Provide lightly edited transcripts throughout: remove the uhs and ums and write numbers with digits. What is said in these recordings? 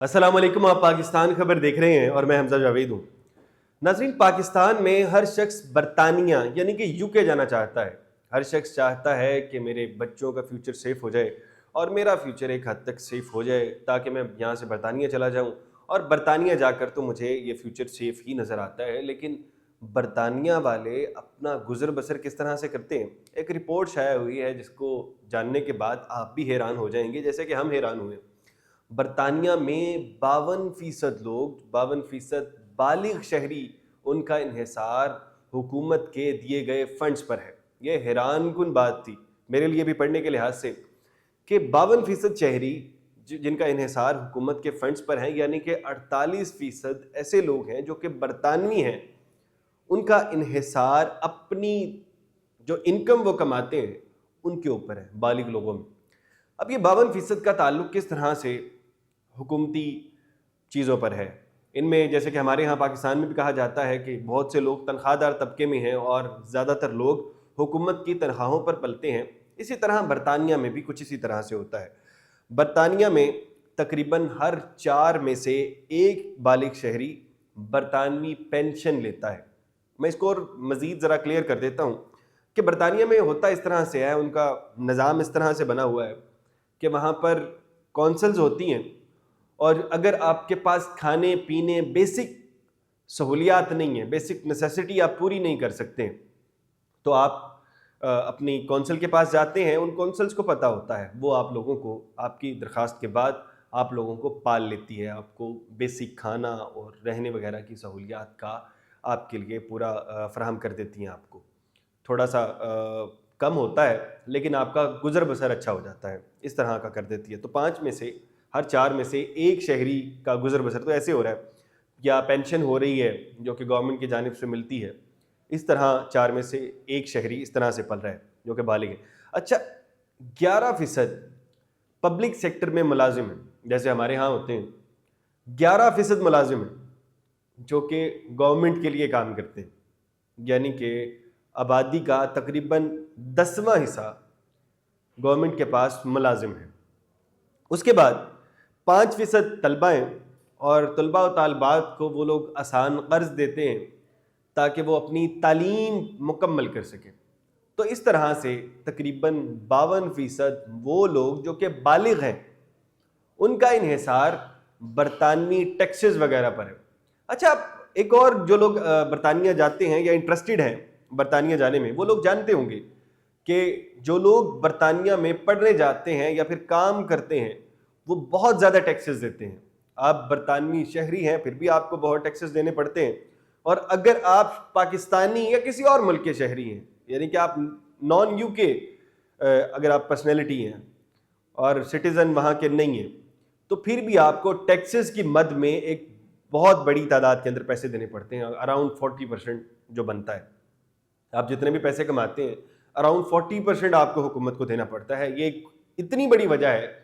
अस्सलाम वालेकुम। आप पाकिस्तान खबर देख रहे हैं और मैं हमजा जावेद हूँ। नाज़रीन, पाकिस्तान में हर शख्स बरतानिया यानी कि यूके जाना चाहता है। हर शख्स चाहता है कि मेरे बच्चों का फ्यूचर सेफ़ हो जाए और मेरा फ्यूचर एक हद तक सेफ़ हो जाए ताकि मैं यहाँ से बरतानिया चला जाऊँ। और बरतानिया जाकर तो मुझे ये फ्यूचर सेफ़ ही नज़र आता है, लेकिन बरतानिया वाले अपना गुज़र बसर किस तरह से करते हैं, एक रिपोर्ट शाया हुई है जिसको जानने के बाद आप भी हैरान हो जाएंगे जैसे कि हम हैरान हुए। बरतानिया में 52% लोग, 52% बालिग शहरी, उनका इन्हिसार हुकूमत के दिए गए फंड्स पर है। ये हैरान कुन बात थी मेरे लिए भी पढ़ने के लिहाज से कि 52% शहरी जिनका इन्हिसार हुकूमत के फंड्स पर है, यानी कि 48% ऐसे लोग हैं जो कि बरतानवी हैं, उनका इन्हिसार अपनी जो इनकम वो कमाते हैं उनके ऊपर है, बालिग लोगों में। अब ये 52% का ताल्लुक किस तरह से हुकूमती चीज़ों पर है। इनमें जैसे कि हमारे यहाँ पाकिस्तान में भी कहा जाता है कि बहुत से लोग तनख्वाहदार तबके में हैं और ज़्यादातर लोग हुकूमत की तनख्वाहों पर पलते हैं। इसी तरह बरतानिया में भी कुछ इसी तरह से होता है। बरतानिया में तकरीबन हर 4 में से एक बालिग शहरी बरतानवी पेंशन लेता है। मैं इसको और मज़ीद ज़रा क्लियर कर देता हूँ कि बरतानिया में होता इस तरह से है, उनका निज़ाम इस तरह से बना हुआ है कि वहाँ पर कौंसल्स होती हैं और अगर आपके पास खाने पीने बेसिक सहूलियात नहीं है, बेसिक नेसेसिटी आप पूरी नहीं कर सकते, तो आप अपनी कौंसल के पास जाते हैं। उन कौंसल्स को पता होता है, वो आप लोगों को आपकी दरख्वास्त के बाद आप लोगों को पाल लेती है, आपको बेसिक खाना और रहने वगैरह की सहूलियात का आपके लिए पूरा फराहम कर देती हैं। आपको थोड़ा सा कम होता है लेकिन आपका गुजर बसर अच्छा हो जाता है, इस तरह का कर देती है। तो 5 में से हर 4 में से एक शहरी का गुजर बसर तो ऐसे हो रहा है, या पेंशन हो रही है जो कि गवर्नमेंट की जानिब से मिलती है, इस तरह 4 में से एक शहरी इस तरह से पल रहा है जो कि बालिग है। अच्छा, 11% पब्लिक सेक्टर में मुलाजिम हैं, जैसे हमारे यहाँ होते हैं 11% मुलाजिम हैं जो कि गवर्नमेंट के लिए काम करते हैं, यानी कि आबादी का तकरीबन 10वां हिस्सा गवर्नमेंट के पास मुलाजिम है। उसके बाद 5% तलबा हैं और तलबा और तालबात को वो लोग आसान कर्ज देते हैं ताकि वो अपनी तालीम मुकम्मल कर सकें। तो इस तरह से तकरीबन 52% वो लोग जो कि बालिग हैं, उनका इन्हिसार बरतानवी टैक्सेस वगैरह पर है। अच्छा, एक और जो लोग बरतानिया जाते हैं या इंटरेस्टेड हैं बरतानिया जाने में, वो लोग जानते होंगे कि जो लोग बरतानिया में पढ़ने जाते हैं या फिर काम करते हैं वो बहुत ज़्यादा टैक्सेस देते हैं। आप बरतानवी शहरी हैं फिर भी आपको बहुत टैक्सेस देने पड़ते हैं, और अगर आप पाकिस्तानी या किसी और मुल्क के शहरी हैं, यानी कि आप नॉन यूके अगर आप पर्सनैलिटी हैं और सिटीज़न वहाँ के नहीं हैं, तो फिर भी आपको टैक्सेस की मद में एक बहुत बड़ी तादाद के अंदर पैसे देने पड़ते हैं। अराउंड 40% जो बनता है, आप जितने भी पैसे कमाते हैं अराउंड 40% आपको हुकूमत को देना पड़ता है। ये इतनी बड़ी वजह है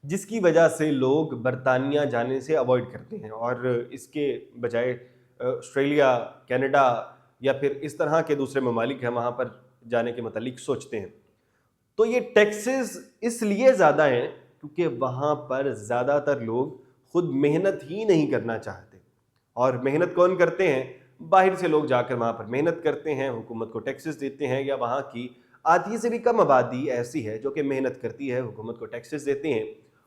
जिसकी वजह से लोग बरतानिया जाने से अवॉइड करते हैं और इसके बजाय ऑस्ट्रेलिया, कनाडा या फिर इस तरह के दूसरे ममालिक हैं वहाँ पर जाने के मतलब सोचते हैं। तो ये टैक्सेस इसलिए ज़्यादा हैं क्योंकि वहाँ पर ज़्यादातर लोग खुद मेहनत ही नहीं करना चाहते, और मेहनत कौन करते हैं? बाहर से लोग जाकर वहाँ पर मेहनत करते हैं, हुकूमत को टैक्सेस देते हैं, या वहाँ की आधी से भी कम आबादी ऐसी है जो कि मेहनत करती है, हुकूमत को टैक्सेस देते हैं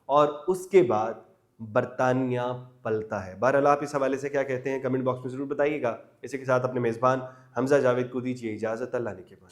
और उसके बाद बरतानिया पलता है। बहरहाल आप इस हवाले से क्या कहते हैं कमेंट बॉक्स में ज़रूर बताइएगा। इसी के साथ अपने मेज़बान हमजा जावेद को दीजिए इजाज़त। अल्लाह ने के बाद।